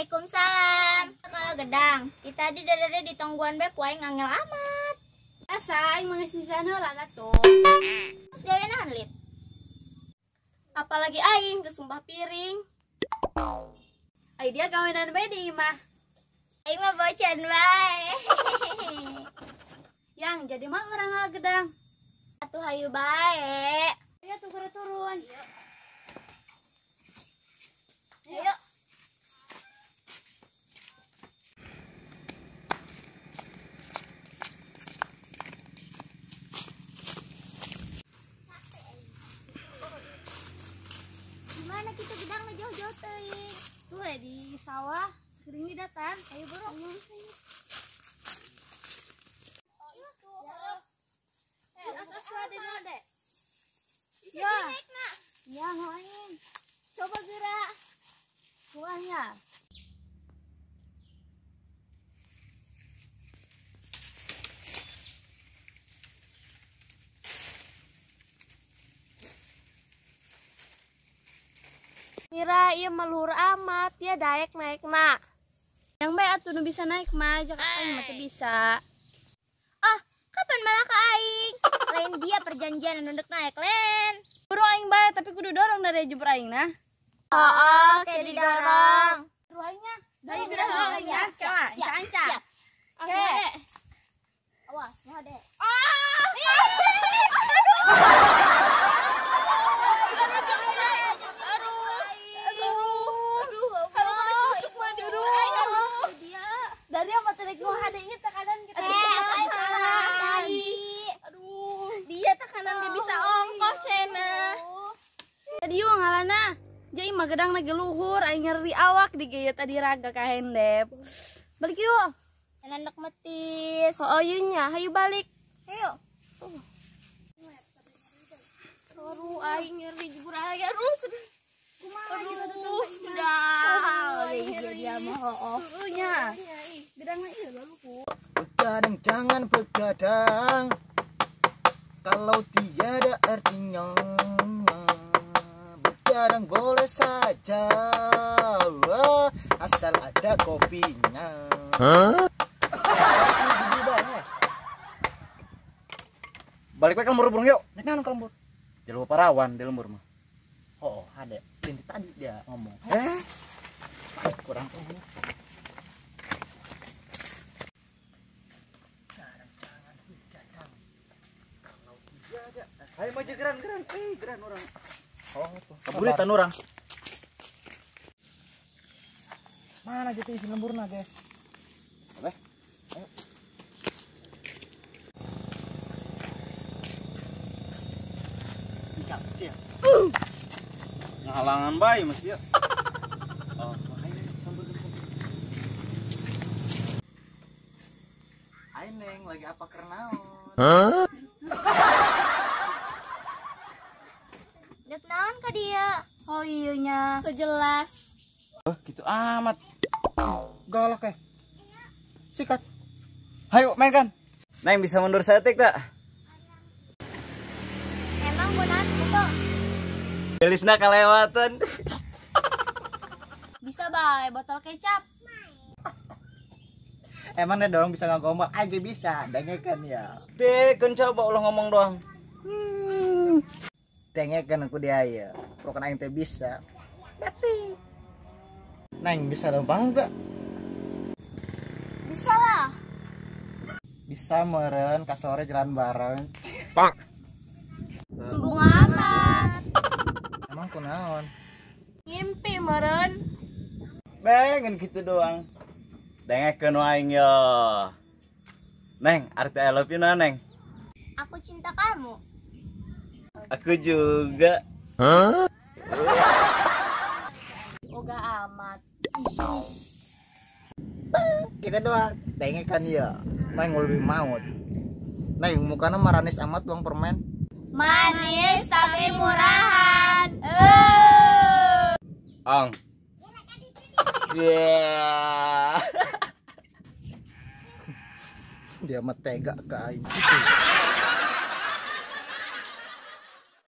Waalaikumsalam. Kalau gedang, kita di dadade di tongguan beb wae ngangel amat. Asa aing mangisisan heula atuh. Terus gawe naon lit? Apalagi aing kesumpah piring. Ai dia gawenan bae di imah. Aing mah bocan bae. Yang jadi mah urang gedang. Atuh hayu bae. Ayo tuh turun. Ayo. Gimana kita gedang jauh-jauh teuing? Tuh di sawah, sekering di datan. Ayo bro. Ya. Bisa Ya. naik nak. Ya, aing. Coba gerak. Kuahnya. Mira, iya meluhur amat, ya daek naik nak. Yang baik atuh nu bisa naik mah, jak aing mah teu bisa. Ah, kapan malah ka aing? Lain dia perjanjian anu deuk naik len. Buru aing bae, tapi kudu dorong dari jumper aing nah. Oh, kayak didorong. Buru aingnya. Ayo Dorong dorong. aing ya. Siap, Siap, siap. siap. Oke. Oke. Awas, moh deh. Dari apa tadi gua hadenya tekanan kita. Aduh. Dia tekanan dia bisa ongkos cena. Tadi yuk ngalana. Jadi mah gedang lagi luhur, aing nyeri awak digeyot tadi raga ka hendep. Balik yuk. Anak metis. Oh nya, hayu balik. Ayo. Aduh, aing nyeri jebur aya. Aduh, sedih. Kumaha Aduh, dah. dia mah hooh. Nya. Gedang mah ieu luhur. Begadang jangan begadang kalau tiada artinya. Begadang boleh saja asal ada kopinya. Balik ke lembur burung yuk. Nek naon ka lembur? Jangan lupa parawan di lembur mah. Oh, ada. Ini tadi dia ngomong. Kurang tahu. Ayo maju geran. Geran orang. Oh, tuh. Kaburitan orang. Mana gitu isi lemburna, guys? Apa? Ikan kecil. Ngahalangan bae Mas ya. Oh, ayo sambil. Hai Neng, lagi apa kernaon? Dek naon ka dia? Oh iya nya. Tuh jelas. Oh, gitu amat. Galak sikat. Ayo mainkan. Neng bisa mundur setik tak? Emang benar itu. Gelisna kalewatan. Bisa bae botol kecap. Emang deh dorong bisa ngomong aja bisa, dengekan ya. Dek, kan coba ulah ngomong doang. Dengekan aku dia ya. Pokoknya aing teh bisa. Berarti Neng bisa lempang enggak? Bisa lah. Bisa meren ka sore jalan bareng. Embung amat. Emang kunaon? Ngimpi meren. Bengen gitu doang. Dengekeun aing ya. Neng, arti I love you na, Neng? Aku cinta kamu. Aku juga. Oga amat. Kita doang. Dengekan ya. Neng lebih maut. Neng mukana maranis amat bang permen. Manis tapi murahan. Ang. Yeah. Dia mah tega ke aing.